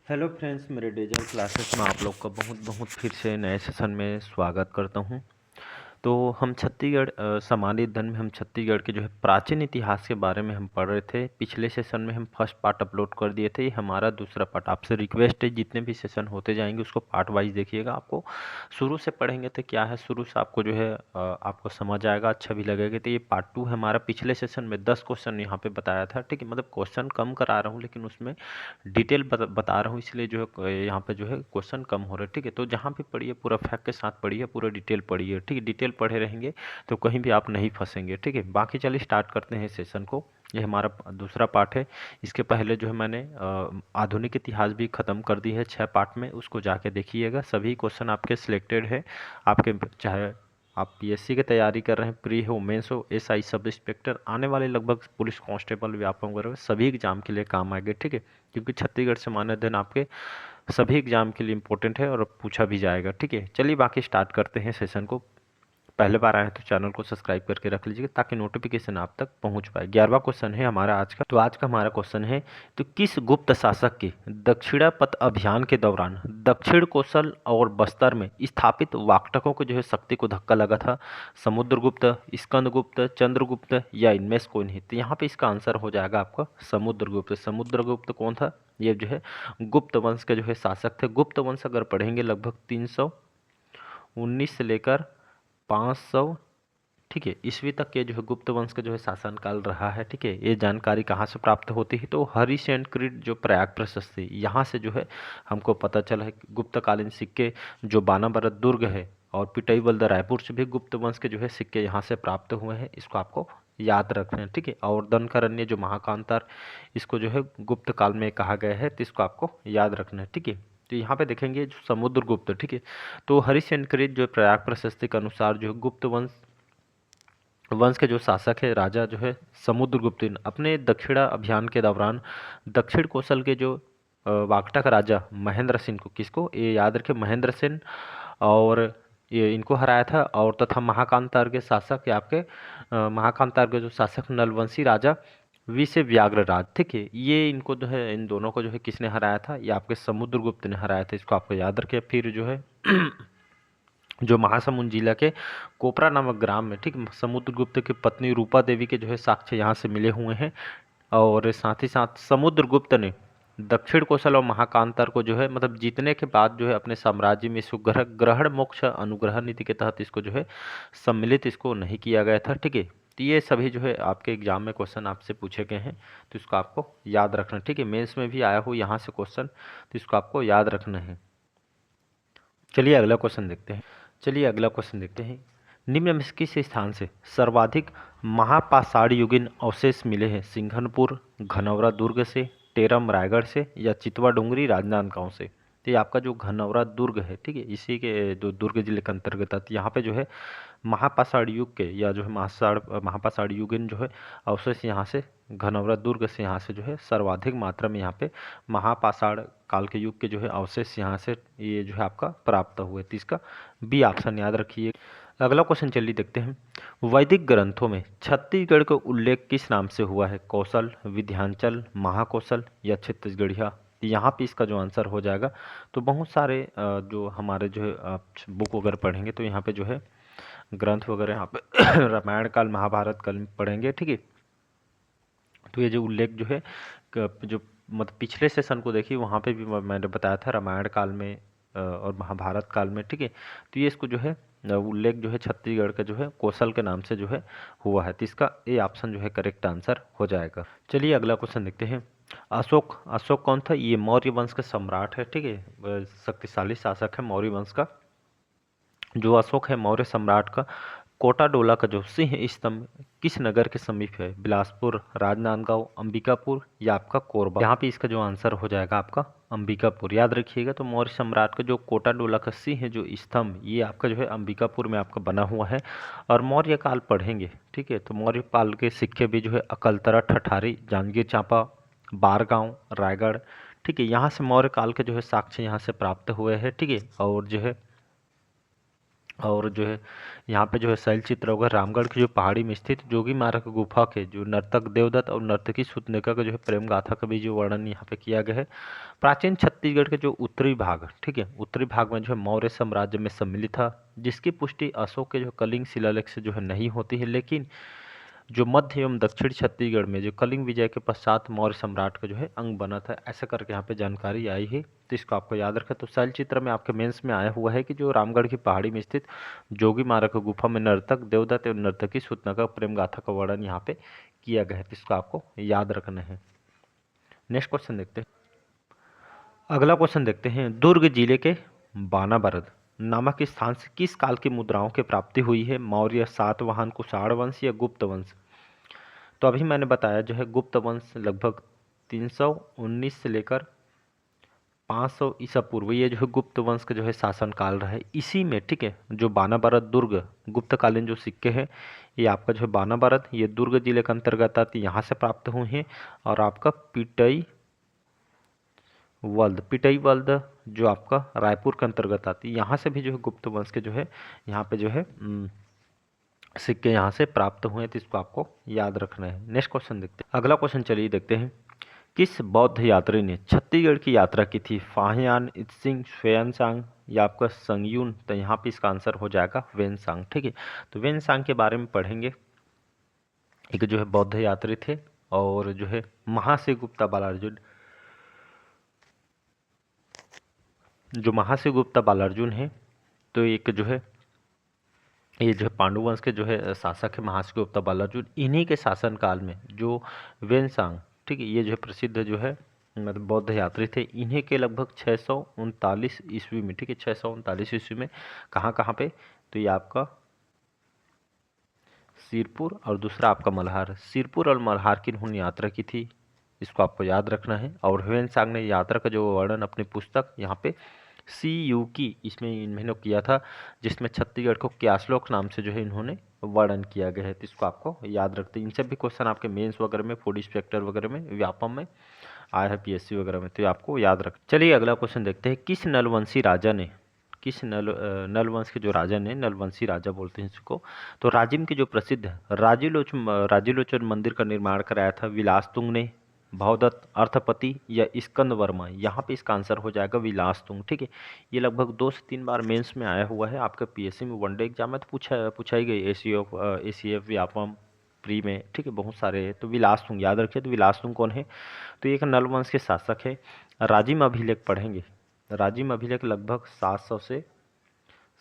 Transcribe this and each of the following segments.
Hello friends, मेरे digital classes में आप लोग का बहुत बहुत फिर से नए सेशन में स्वागत करता हूं। तो हम छत्तीसगढ़ सामान्य अध्ययन में हम छत्तीसगढ़ के जो है प्राचीन इतिहास के बारे में हम पढ़ रहे थे। पिछले सेशन में हम फर्स्ट पार्ट अपलोड कर दिए थे, ये हमारा दूसरा पार्ट। आपसे रिक्वेस्ट है जितने भी सेशन होते जाएंगे उसको पार्ट वाइज देखिएगा। आपको शुरू से पढ़ेंगे तो क्या है, शुरू से आपको जो है आपको समझ आएगा, अच्छा भी लगेगा। तो ये पार्ट 2 है हमारा। पिछले सेशन में 10 क्वेश्चन यहाँ पे बताया था, ठीक है। मतलब क्वेश्चन कम करा रहा हूँ लेकिन उसमें डिटेल बता रहा हूँ, इसलिए जो है यहाँ पे जो है क्वेश्चन कम हो रहे हैं, ठीक है। तो जहाँ भी पढ़िए पूरा फैक्ट के साथ पढ़िए, पूरा डिटेल पढ़िए, ठीक है। डिटेल पढ़े रहेंगे तो कहीं भी आप नहीं फंसेंगे, ठीक है। बाकी चलिए स्टार्ट करते हैं सेशन को। ये हमारा दूसरा पार्ट है। इसके पहले जो है मैंने आधुनिक इतिहास भी ख़त्म कर दी है 6 पार्ट में, उसको जाके देखिएगा। सभी क्वेश्चन आपके सिलेक्टेड है। आपके चाहे आप पीएससी की तैयारी कर रहे हैं, प्री हो, मेंस हो, एसआई, सब इंस्पेक्टर, आने वाले लगभग पुलिस कांस्टेबल, व्यापक वगैरह सभी एग्जाम के लिए काम आएंगे, ठीक है। क्योंकि छत्तीसगढ़ से मानदंड आपके सभी एग्जाम के लिए इंपॉर्टेंट है और पूछा भी जाएगा, ठीक है। चलिए बाकी स्टार्ट करते हैं सेशन को। पहले बार आए हैं तो चैनल को सब्सक्राइब करके रख लीजिएगा ताकि नोटिफिकेशन आप तक पहुंच पाए। 11वां क्वेश्चन है हमारा आज का। तो आज का हमारा क्वेश्चन है, तो किस गुप्त शासक के दक्षिणापथ अभियान के दौरान दक्षिण कोसल और बस्तर में स्थापित वाकटकों को जो है शक्ति को धक्का लगा था? समुद्रगुप्त, स्कंदगुप्त, चंद्रगुप्त या इनमें से कोई नहीं? तो यहाँ पे इसका आंसर हो जाएगा आपका समुद्रगुप्त। समुद्रगुप्त कौन था? ये जो है गुप्त वंश के जो है शासक थे। गुप्त वंश अगर पढ़ेंगे लगभग 319 से लेकर 500, ठीक है, ईस्वी तक के जो है गुप्त वंश का जो है शासनकाल रहा है, ठीक है। ये जानकारी कहाँ से प्राप्त होती है? तो हरिशंकरित जो प्रयाग प्रशस्ति, यहाँ से जो है हमको पता चला है कि गुप्तकालीन सिक्के जो बानाबरत दुर्ग है और पिटई बल्द रायपुर से भी गुप्त वंश के जो है सिक्के यहाँ से प्राप्त हुए हैं। इसको आपको याद रखना है, ठीक है। और दनकरण्य जो महाकांतार, इसको जो है गुप्त काल में कहा गया है, तो इसको आपको याद रखना है, ठीक है। तो यहाँ पे देखेंगे जो समुद्रगुप्त, ठीक है। तो हरिशंकरित जो प्रयाग प्रशस्ति के अनुसार जो है गुप्त वंश के जो शासक है, राजा जो है समुद्रगुप्त, अपने दक्षिणा अभियान के दौरान दक्षिण कौशल के जो वाकटक राजा महेंद्र सिंह को, किसको ये याद रखें, महेंद्र सिंह, और ये इनको हराया था। और तथा महाकांतार के शासक या आपके महाकांतार के जो शासक नलवंशी राजा विसे व्याघ्रराज, ठीक है। ये इनको जो है, इन दोनों को जो है किसने हराया था? ये आपके समुद्रगुप्त ने हराया था। इसको आपको याद रखें। फिर जो है जो महासमुंद जिला के कोपरा नामक ग्राम में, ठीक, समुद्रगुप्त की पत्नी रूपा देवी के जो है साक्ष्य यहाँ से मिले हुए हैं। और साथ ही साथ समुद्रगुप्त ने दक्षिण कौशल और महाकांतार को जो है मतलब जीतने के बाद जो है अपने साम्राज्य में इसको ग्रहण मोक्ष अनुग्रह नीति के तहत इसको जो है सम्मिलित इसको नहीं किया गया था, ठीक है। तो ये सभी जो है आपके एग्जाम में क्वेश्चन आपसे पूछे गए हैं, तो इसको आपको याद रखना, ठीक है। मेंस में भी आया हो यहाँ से क्वेश्चन, तो इसको आपको याद रखना है। चलिए अगला क्वेश्चन देखते हैं। निम्न में से किस स्थान से सर्वाधिक महापाषाणयुगीन अवशेष मिले हैं? सिंघनपुर, घनौरा दुर्ग से, टेरम रायगढ़ से या चितवा डुंगरी राजनांदगांव से? तो ये आपका जो घनौरा दुर्ग है, ठीक है, इसी के जो दुर्ग जिले के अंतर्गत आती है। यहाँ पे जो है महापाषाण युग के या जो है महापाषाण युगीन जो है अवशेष यहाँ से घनौरा दुर्ग से यहाँ से जो है सर्वाधिक मात्रा में यहाँ पे महापाषाण काल के युग के जो है अवशेष यहाँ से ये जो है आपका प्राप्त हुए। तो इसका बी ऑप्शन याद रखिए। अगला क्वेश्चन चलिए देखते हैं। वैदिक ग्रंथों में छत्तीसगढ़ का उल्लेख किस नाम से हुआ है? कौशल, विंध्याचल, महाकौशल या छत्तीसगढ़िया? यहाँ पे इसका जो आंसर हो जाएगा, तो बहुत सारे जो हमारे जो है आप बुक वगैरह पढ़ेंगे तो यहाँ पे जो है ग्रंथ वगैरह यहाँ पे रामायण काल, महाभारत काल में पढ़ेंगे, ठीक है। तो ये जो उल्लेख जो है जो मतलब पिछले सेशन को देखिए, वहाँ पे भी मैंने बताया था रामायण काल में और महाभारत काल में, ठीक है। तो ये इसको जो है उल्लेख जो है छत्तीसगढ़ का जो है कौशल के नाम से जो है हुआ है। तो इसका ए ऑप्शन जो है करेक्ट आंसर हो जाएगा। चलिए अगला क्वेश्चन देखते हैं। अशोक, अशोक कौन था? ये मौर्य वंश का सम्राट है, ठीक है। शक्तिशाली शासक है मौर्य वंश का। जो अशोक है मौर्य सम्राट का कोटाडोला का जो सिंह स्तंभ किस नगर के समीप है? बिलासपुर, राजनांदगांव, अंबिकापुर या आपका कोरबा? यहाँ पे इसका जो आंसर हो जाएगा आपका अंबिकापुर। याद रखिएगा। तो मौर्य सम्राट का जो कोटाडोला का सिंह जो स्तंभ, ये आपका जो है अंबिकापुर में आपका बना हुआ है। और मौर्य काल पढ़ेंगे, ठीक है, तो मौर्य काल के सिक्के भी जो है अकलतरा, ठठारी, जांजगीर चांपा, बारगांव, रायगढ़, ठीक है, यहाँ से मौर्य काल के जो है साक्ष्य यहाँ से प्राप्त हुए हैं, ठीक है। और जो है और जो है यहाँ पे जो है शैल चित्र होगा रामगढ़ की जो पहाड़ी में स्थित जोगी मार्ग गुफा के जो नर्तक देवदत्त और नर्तकी शूर्पणखा का जो है प्रेम गाथा का भी जो वर्णन यहाँ पे किया गया है। प्राचीन छत्तीसगढ़ के जो उत्तरी भाग, ठीक है, उत्तरी भाग में जो है मौर्य साम्राज्य में सम्मिलित था, जिसकी पुष्टि अशोक के जो कलिंग शिलालेख से जो है नहीं होती है, लेकिन जो मध्य एवं दक्षिण छत्तीसगढ़ में जो कलिंग विजय के पश्चात मौर्य सम्राट का जो है अंग बना था, ऐसा करके यहाँ पे जानकारी आई है, तो इसको आपको याद रखें। तो शैल चित्र में आपके मेंस में आया हुआ है कि जो रामगढ़ की पहाड़ी में स्थित जोगी मार्ग गुफा में नर्तक देवदत्त एवं नर्तकी शूर्पणखा प्रेम गाथा का वर्णन यहाँ पे किया गया है, तो इसको आपको याद रखना है। नेक्स्ट क्वेश्चन देखते हैं। अगला क्वेश्चन देखते हैं, दुर्ग जिले के बानाबरद नामक स्थान से किस काल की मुद्राओं की प्राप्ति हुई है? मौर्य, सातवाहन, कुषाण वंश या गुप्त वंश? तो अभी मैंने बताया जो है गुप्त वंश लगभग 319 से लेकर 500 ईसा पूर्व, ये जो है गुप्त वंश का जो है शासनकाल रहा है। इसी में, ठीक है, जो बानाबरद दुर्ग गुप्तकालीन जो सिक्के हैं, ये आपका जो है बानाबरद, ये दुर्ग जिले के अंतर्गत आती, यहाँ से प्राप्त हुए हैं। और आपका पिटई वल्द जो आपका रायपुर के अंतर्गत आती है, यहाँ से भी जो है गुप्त वंश के जो है यहाँ पे जो है सिक्के यहाँ से प्राप्त हुए, तो इसको आपको याद रखना है। नेक्स्ट क्वेश्चन देखते हैं। अगला क्वेश्चन चलिए देखते हैं, किस बौद्ध यात्री ने छत्तीसगढ़ की यात्रा की थी? फाहियान, इत्सिंग, xuanzang या आपका संगयून? तो यहाँ पे इसका आंसर हो जाएगा वेनसांग, ठीक है। तो वेनसांग के बारे में पढ़ेंगे। एक जो है बौद्ध यात्री थे और जो है महासे गुप्ता बालार्जुन, जो महासे गुप्ता बालार्जुन है, तो एक जो है ये जो है पांडु वंश के जो है शासक है महासे गुप्ता बालार्जुन, इन्हीं के शासनकाल में जो वेनसांग, ठीक है, ये जो है प्रसिद्ध जो है मतलब बौद्ध यात्री थे, इन्हीं के लगभग 639 ईस्वी में, ठीक है, 639 ईस्वी में कहाँ कहाँ पे? तो ये आपका सिरपुर और दूसरा आपका मल्हार, सिरपुर और मल्हार की इन्होंने यात्रा की थी, इसको आपको याद रखना है। और ह्वेनसांग ने यात्रा का जो वर्णन अपनी पुस्तक यहाँ पे सी यू की इसमें इन्होंने किया था, जिसमें छत्तीसगढ़ को क्यासलोक नाम से जो है इन्होंने वर्णन किया गया है, तो इसको आपको याद रखते हैं। इनसे भी क्वेश्चन आपके मेंस वगैरह में, फूड इंस्पेक्टर वगैरह में, व्यापम में आया है, पीएससी वगैरह में, तो ये आपको याद रख। चलिए अगला क्वेश्चन देखते हैं, किस नलवंशी राजा ने, किस नलवंश के जो राजा ने, नलवंशी राजा बोलते हैं इसको, तो राजिम के जो प्रसिद्ध राजीलोचन मंदिर का निर्माण कराया था विलासतुंग ने, भवदत्त, अर्थपति या स्कंद वर्मा? यहाँ पे इसका आंसर हो जाएगा विलासतुंग, ठीक है। ये लगभग 2 से 3 बार मेंस में आया हुआ है, आपका पीएससी में वनडे एग्जाम में तो पूछाई गई, एसीएफ व्यापम प्री में, ठीक है, बहुत सारे हैं। तो विलासतुंग याद रखिए। तो विलासतुंग कौन है? तो एक नलवंश के शासक है। राजिम अभिलेख पढ़ेंगे। राजिम अभिलेख लगभग 700 से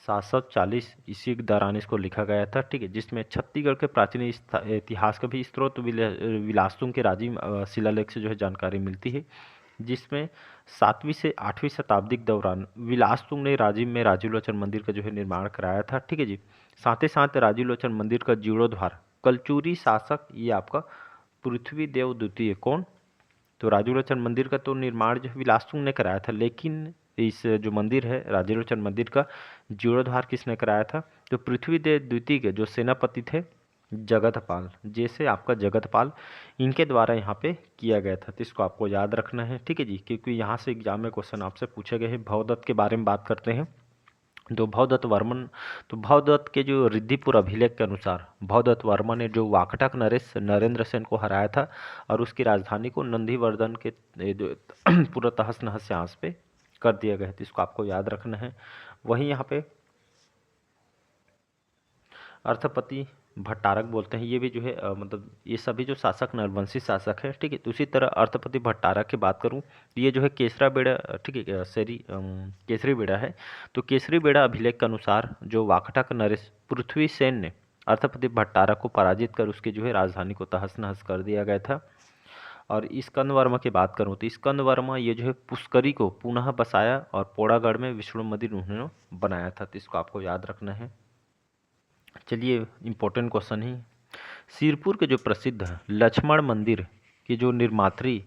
740 इसी के दौरान इसको लिखा गया था, ठीक है, जिसमें छत्तीसगढ़ के प्राचीन इतिहास का भी स्रोत विलासतुंग के राजिम शिलालेख से जो है जानकारी मिलती है, जिसमें 7वीं से 8वीं शताब्दी के दौरान विलासतुंग ने राजिम में राजीलोचन मंदिर का जो है निर्माण कराया था, ठीक है जी। साथ ही साथ राजीलोचन मंदिर का जीर्णोद्धार कलचुरी शासक, ये आपका पृथ्वी देव द्वितीय, कौन? तो राजूलोचन मंदिर का तो निर्माण जो विलासतुंग ने कराया था, लेकिन इस जो मंदिर है राजूलोचन मंदिर का जीर्णोद्धार किसने कराया था? तो पृथ्वीदेव द्वितीय के जो सेनापति थे जगतपाल, जैसे आपका जगतपाल, इनके द्वारा यहाँ पे किया गया था, तो इसको आपको याद रखना है, ठीक है जी, क्योंकि यहाँ से एग्जाम में क्वेश्चन आपसे पूछे गए हैं। भवदत्त के बारे में बात करते हैं। तो भवदत्त वर्मन, तो भवदत्त के जो रिद्धिपुर अभिलेख के अनुसार भवदत्त वर्मा ने जो वाकटक नरेश नरेंद्र सेन को हराया था और उसकी राजधानी को नंदीवर्धन के जो पूरा तहस नहस यहाँ पे कर दिया गया है, तो इसको आपको याद रखना है। वहीं यहाँ पे अर्थपति भट्टारक बोलते हैं, ये भी जो है मतलब ये सभी जो शासक नरवंशी शासक है, ठीक है। तो उसी तरह अर्थपति भट्टारक की बात करूं, ये जो है केसरा बेड़ा, ठीक है, केसरी बेड़ा है। तो केसरी बेड़ा अभिलेख के अनुसार जो वाकटक नरेश पृथ्वी सेन ने अर्थपति भट्टारक को पराजित कर उसकी जो है राजधानी को तहस नहस कर दिया गया था। और स्कंद वर्मा की बात करूँ तो स्कंद वर्मा ये जो है पुष्करी को पुनः बसाया और पोड़ागढ़ में विष्णु मंदिर उन्होंने बनाया था, तो इसको आपको याद रखना है। चलिए इम्पोर्टेंट क्वेश्चन है, सिरपुर के जो प्रसिद्ध लक्ष्मण मंदिर की जो निर्मात्री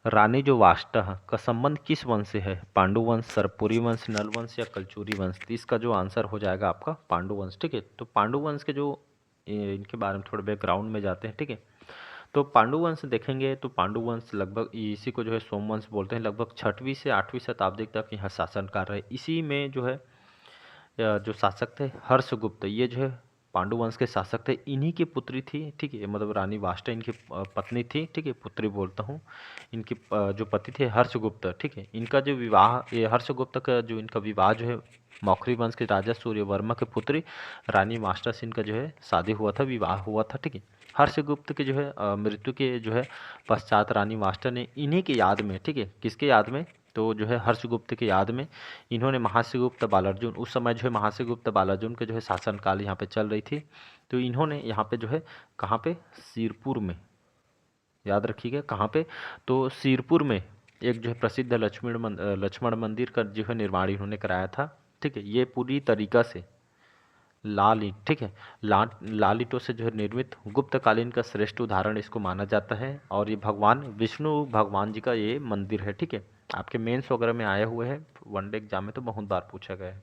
रानी जो वाष्टा का संबंध किस वंश से है? पांडु वंश, सरपुरी वंश, नल वंश या कलचुरी वंश? तो इसका जो आंसर हो जाएगा आपका पांडु वंश, ठीक है। तो पांडु वंश के जो इनके बारे में थोड़ा बैकग्राउंड में जाते हैं, ठीक है। तो पांडु वंश देखेंगे तो पांडु वंश लगभग इसी को जो है सोमवंश बोलते हैं, लगभग 6वीं से 8वीं शताब्दी तक यहाँ शासन कर रहे। इसी में जो है जो शासक थे हर्षगुप्त, ये जो है पांडु वंश के शासक थे, इन्हीं की पुत्री थी, ठीक है, मतलब रानी वाष्टा इनकी पत्नी थी, ठीक है, पुत्री बोलता हूँ। इनकी जो पति थे हर्षगुप्त, ठीक है, इनका जो विवाह, ये हर्षगुप्त का जो इनका विवाह जो है मौखरी वंश के राजा सूर्यवर्मा के पुत्री रानी वाष्टा से इनका जो है शादी हुआ था, विवाह हुआ था, ठीक है। हर्षगुप्त के जो है मृत्यु के जो है पश्चात रानी वाष्टा ने इन्हीं की याद में, ठीक है, किसके याद में, तो जो है हर्षगुप्त की याद में इन्होंने महास्यगुप्त बालार्जुन, उस समय जो है महास्यगुप्त बालार्जुन के जो है शासनकाल यहाँ पे चल रही थी, तो इन्होंने यहाँ पे जो है कहाँ पे, सिरपुर में, याद रखिएगा कहाँ पे, तो सिरपुर में एक जो है प्रसिद्ध लक्ष्मण मंदिर का जो है निर्माण इन्होंने कराया था, ठीक है। ये पूरी तरीका से लाल ईंट, ठीक है, लाल ईंटों से जो है निर्मित गुप्तकालीन का श्रेष्ठ उदाहरण इसको माना जाता है, और ये भगवान विष्णु भगवान जी का ये मंदिर है, ठीक है। आपके मेंस वगैरह में आए हुए हैं, वनडे एग्जाम में तो बहुत बार पूछा गया है,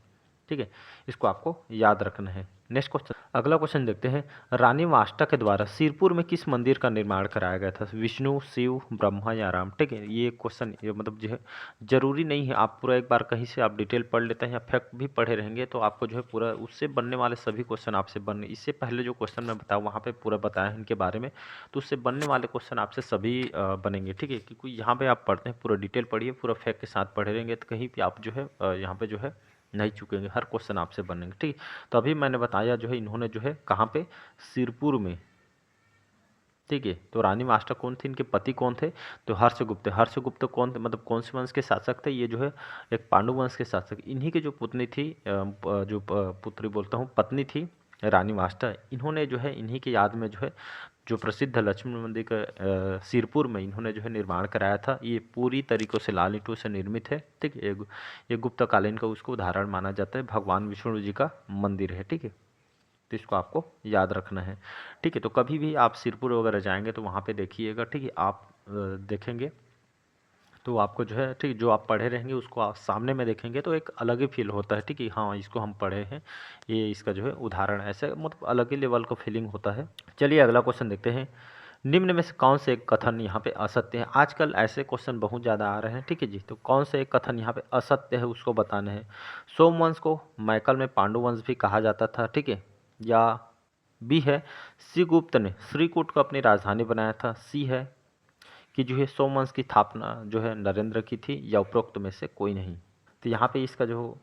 ठीक है, इसको आपको याद रखना है। नेक्स्ट क्वेश्चन, अगला क्वेश्चन देखते हैं, रानी वाष्टा के द्वारा सिरपुर में किस मंदिर का निर्माण कराया गया था, विष्णु, शिव, ब्रह्मा या राम, ठीक है। ये क्वेश्चन ये मतलब जो है जरूरी नहीं है आप पूरा एक बार कहीं से आप डिटेल पढ़ लेते हैं या फैक्ट भी पढ़े रहेंगे तो आपको जो है पूरा उससे बनने वाले सभी क्वेश्चन आपसे बनने, इससे पहले जो क्वेश्चन मैं बताऊँ वहाँ पे पूरा बताया है इनके बारे में, तो उससे बनने वाले क्वेश्चन आपसे सभी बनेंगे, ठीक है, क्योंकि यहाँ पे आप पढ़ते हैं पूरा डिटेल पढ़िए, पूरा फैक्ट के साथ पढ़े रहेंगे तो कहीं भी आप जो है यहाँ पे जो है नहीं चुकेंगे, हर क्वेश्चन आपसे बनेंगे, ठीक है। तो अभी मैंने बताया जो है इन्होंने जो है कहाँ पे, सिरपुर में, ठीक है। तो रानी वाष्टा कौन थी, इनके पति कौन थे, तो हर्षगुप्त। हर्षगुप्त कौन थे, मतलब कौन से वंश के शासक थे, ये जो है एक पांडु वंश के शासक, इन्हीं की जो पुत्री थी जो पुत्री बोलता हूँ पत्नी थी रानी वाष्टा, इन्होंने जो है इन्हीं की याद में जो है जो प्रसिद्ध लक्ष्मण मंदिर का सिरपुर में इन्होंने जो है निर्माण कराया था। ये पूरी तरीकों से लाल ईंटों से निर्मित है, ठीक है। ये गुप्तकालीन का उसको उदाहरण माना जाता है, भगवान विष्णु जी का मंदिर है, ठीक है। तो इसको आपको याद रखना है, ठीक है। तो कभी भी आप सिरपुर वगैरह जाएंगे तो वहाँ पे देखिएगा, ठीक है, आप देखेंगे तो आपको जो है, ठीक, जो आप पढ़े रहेंगे उसको आप सामने में देखेंगे तो एक अलग ही फील होता है, ठीक है, हाँ इसको हम पढ़े हैं, ये इसका जो है उदाहरण, ऐसे मतलब अलग ही लेवल का फीलिंग होता है। चलिए अगला क्वेश्चन देखते हैं, निम्न में से कौन से एक कथन यहाँ पे असत्य है, आजकल ऐसे क्वेश्चन बहुत ज़्यादा आ रहे हैं, ठीक है जी। तो कौन से एक कथन यहाँ पे असत्य है उसको बताना है। सोमवंश को मैकल में पांडुवंश भी कहा जाता था, ठीक है, या बी है श्रीगुप्त ने श्रीकूट को अपनी राजधानी बनाया था, सी है कि जो है सोमवंश की स्थापना जो है नरेंद्र की थी, या उपरोक्त में से कोई नहीं। तो यहाँ पे इसका जो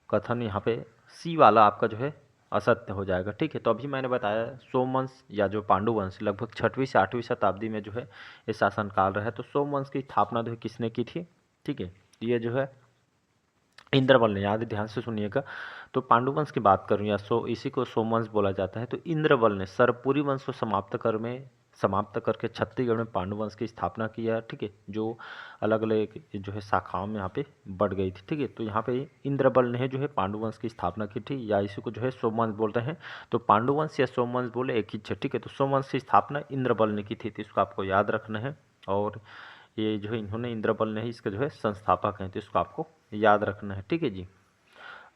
कथन यहाँ पे सी वाला आपका जो है असत्य हो जाएगा, ठीक है। तो अभी मैंने बताया सोमवंश या जो पांडुवंश लगभग 6वीं से 8वीं शताब्दी में जो है ये शासनकाल रहा है। तो सोमवंश की स्थापना जो है किसने की थी, ठीक है, ये जो है इंद्रबल ने, याद ध्यान से सुनिएगा। तो पांडुवंश की बात करूं या इसी को सोमवंश बोला जाता है, तो इंद्रबल ने सरपुरी वंश को समाप्त करके छत्तीसगढ़ में पांडुवंश की स्थापना किया, ठीक है, जो अलग अलग जो है शाखाओं में यहाँ पे बढ़ गई थी, ठीक है। तो यहाँ पे इंद्रबल ने जो है पांडुवंश की स्थापना की थी, या इसी को जो है सोमवंश बोलते हैं। तो पांडुवंश या सोमवंश बोले एक ही है, ठीक है। तो सोमवंश की स्थापना इंद्रबल ने की थी, तो इसको आपको याद रखना है। और ये जो है इन्होंने इंद्रबल ने ही इसके जो है संस्थापक हैं, तो इसको आपको याद रखना है, ठीक है जी।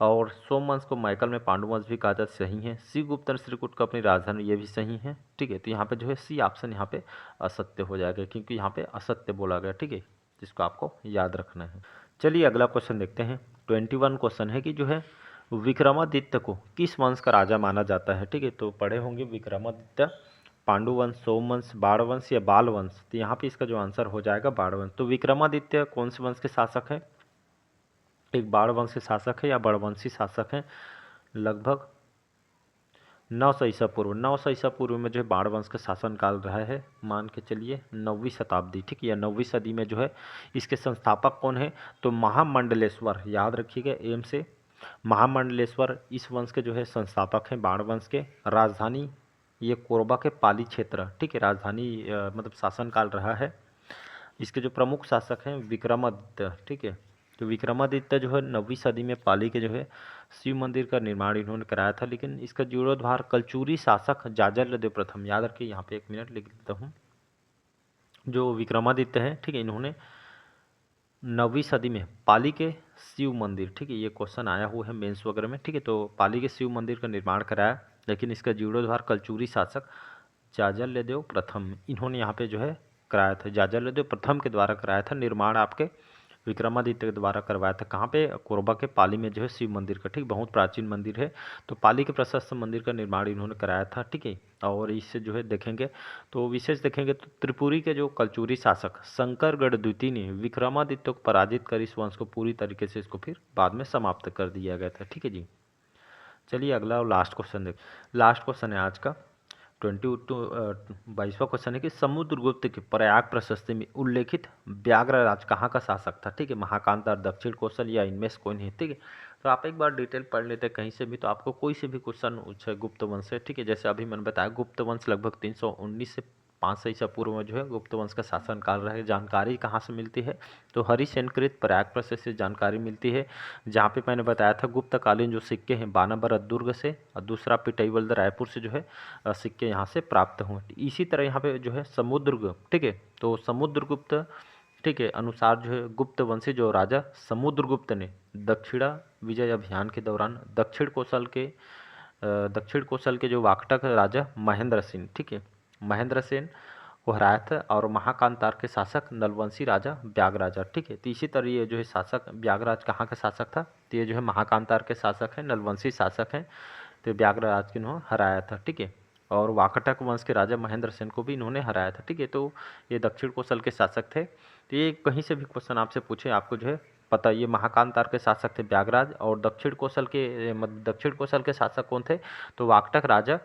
और सोमवंश को मैकल में पांडुवंश भी कहा जाता, सही है। श्रीगुप्त ने श्रीकूट को अपनी राजधानी, ये भी सही है, ठीक है। तो यहाँ पे जो है सी ऑप्शन यहाँ पे असत्य हो जाएगा, क्योंकि यहाँ पे असत्य बोला गया, ठीक है, जिसको आपको याद रखना है। चलिए अगला क्वेश्चन देखते हैं। 21 क्वेश्चन है कि जो है विक्रमादित्य को किस वंश का राजा माना जाता है, ठीक है। तो पढ़े होंगे विक्रमादित्य, पांडुवंश, सोमवंश, बाणवंश या बालवंश। तो यहाँ पे इसका जो आंसर हो जाएगा बाणवंश। तो विक्रमादित्य कौन से वंश के शासक है, एक बाणवंश के शासक है या बड़वंशी शासक है। लगभग 900 ईसा पूर्व, 900 ईसा पूर्व में जो है बाणवंश का शासनकाल रहा है, मान के चलिए 9वीं शताब्दी, ठीक है, या 9वीं सदी में जो है इसके संस्थापक कौन है, तो महामंडलेश्वर, याद रखिएगा एम से, महामंडलेश्वर इस वंश के जो है संस्थापक हैं बाणवंश के। राजधानी ये कोरबा के पाली क्षेत्र, ठीक है, राजधानी मतलब शासनकाल रहा है। इसके जो प्रमुख शासक हैं विक्रमादित्य, ठीक है। तो विक्रमादित्य जो है 9वीं सदी में पाली के जो है शिव मंदिर का निर्माण इन्होंने कराया था, लेकिन इसका जीर्णोद्धार कलचुरी शासक जाजलदेव प्रथम, याद रखिए, यहाँ पे एक मिनट लिख देता हूँ। जो विक्रमादित्य हैं, ठीक है, इन्होंने 9वीं सदी में पाली के शिव मंदिर, ठीक है, ये क्वेश्चन आया हुआ है मेंस वगैरह में, ठीक है, तो पाली के शिव मंदिर का निर्माण कराया, लेकिन इसका जीर्णोद्धार कलचुरी शासक जाजलदेव प्रथम, इन्होंने यहाँ पे जो है कराया था, जाजलदेव प्रथम के द्वारा कराया था निर्माण आपके विक्रमादित्य के द्वारा करवाया था। कहाँ पे? कोरबा के पाली में जो है शिव मंदिर का, ठीक, बहुत प्राचीन मंदिर है। तो पाली के प्रशस्त मंदिर का निर्माण इन्होंने कराया था, ठीक है। और इससे जो है देखेंगे तो विशेष देखेंगे तो त्रिपुरी के जो कलचुरी शासक शंकरगढ़ द्वितीय ने विक्रमादित्य को पराजित कर इस वंश को पूरी तरीके से इसको फिर बाद में समाप्त कर दिया गया था, ठीक है जी। चलिए अगला और लास्ट क्वेश्चन देख। लास्ट क्वेश्चन है आज का 22वां क्वेश्चन है कि समुद्रगुप्त के प्रयाग प्रशस्ति में उल्लेखित व्याघ्रराज कहाँ का शासक था, ठीक है। महाकांतार, दक्षिण कौशल या इनमें से कोई नहीं, ठीक है। तो आप एक बार डिटेल पढ़ लेते हैं कहीं से भी, तो आपको कोई से भी क्वेश्चन पूछे गुप्त वंश से, ठीक है। जैसे अभी मैंने बताया गुप्त वंश लगभग 319 से 500 ईसा पूर्व में जो है गुप्त वंश का शासन काल रहा है। जानकारी कहाँ से मिलती है? तो हरिसेनकृत प्रयाग प्रशस्ति से जानकारी मिलती है, जहाँ पे मैंने बताया था गुप्तकालीन जो सिक्के हैं बानाबरत दुर्ग से और दूसरा पिटाईवल्द रायपुर से जो है सिक्के यहाँ से प्राप्त हुए। इसी तरह यहाँ पे जो है समुद्रगुप्त, ठीक है। तो समुद्रगुप्त, ठीक है, अनुसार जो है गुप्त वंशी जो राजा समुद्रगुप्त ने दक्षिणा विजय अभियान के दौरान दक्षिण कोसल के जो वाकटक राजा महेंद्र सेन, ठीक है, महेंद्र सेन को हराया था। और महाकांतार के शासक नलवंशी राजा व्याघ्रराजा, ठीक है। तो इसी तरह ये जो है शासक व्याघ्रराज कहाँ का शासक था? तो ये जो है महाकांतार के शासक हैं, नलवंशी शासक हैं। तो व्याघ्रराज को इन्होंने हराया था, ठीक है। और वाकटक वंश के राजा महेंद्र सेन को भी इन्होंने हराया था, ठीक है। तो ये दक्षिण कोसल के शासक थे। तो ये कहीं से भी क्वेश्चन आपसे पूछे आपको जो है पता, ये महाकांतार के शासक थे व्याघ्रराज, और दक्षिण कोसल के शासक कौन थे? तो वाकटक राजा,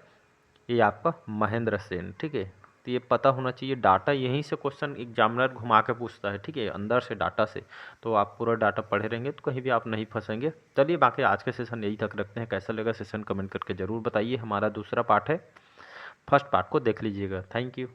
ये आपका महेंद्र सेन, ठीक है। तो ये पता होना चाहिए। डाटा यहीं से क्वेश्चन एग्जामिनर घुमा के पूछता है, ठीक है, अंदर से डाटा से। तो आप पूरा डाटा पढ़े रहेंगे तो कहीं भी आप नहीं फंसेंगे। चलिए बाकी आज के सेशन यही तक रखते हैं। कैसा लगा सेशन कमेंट करके ज़रूर बताइए। हमारा दूसरा पार्ट है, फर्स्ट पार्ट को देख लीजिएगा। Thank you.